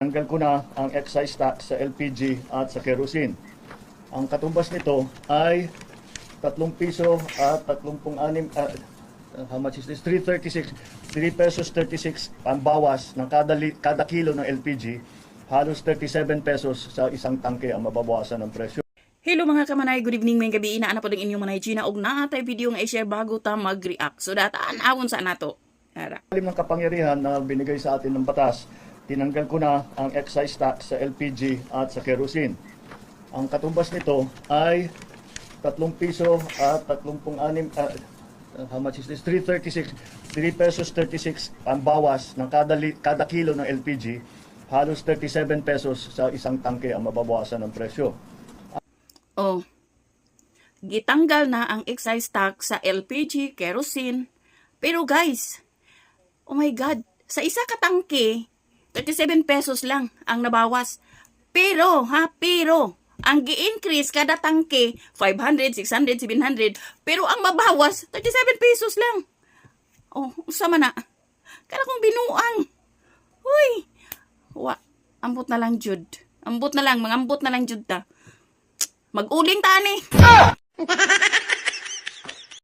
Tanggal ko na ang excise tax sa LPG at sa kerosene. Ang katumbas nito ay 3 piso at 36, how much is this? 3.36, 3 pesos 36 ang bawas ng kada kilo ng LPG. Halos 37 pesos sa isang tangke ang mababawasan ng presyo. Hello mga kamanay, good evening, may gabi. Inaana po ng inyong manay Gina og naatay video nga i-share bago ta mag-react. So dataan awon sa nato. Ara. Alim ng kapangyarihan na binigay sa atin ng batas, tinanggal ko na ang excise tax sa LPG at sa kerosene. Ang katumbas nito ay 3 piso at 36, how much is this? 3.36, 3 pesos 36 ang bawas ng kada kilo ng LPG. Halos 37 pesos sa isang tangke ang mababawasan ng presyo. Oh. Gitanggal na ang excise tax sa LPG, kerosene. Pero guys, oh my God, sa isa ka tangke, 37 pesos lang ang nabawas. Pero, ang gi-increase kada tangke, 500, 600, 700. Pero ang mabawas, 37 pesos lang. Oh, usama na. Kala kong binuang. Huy. Ambot na lang, Jud. Ambot na lang, mangambot na lang, Jud ta. Mag-uling ta ni.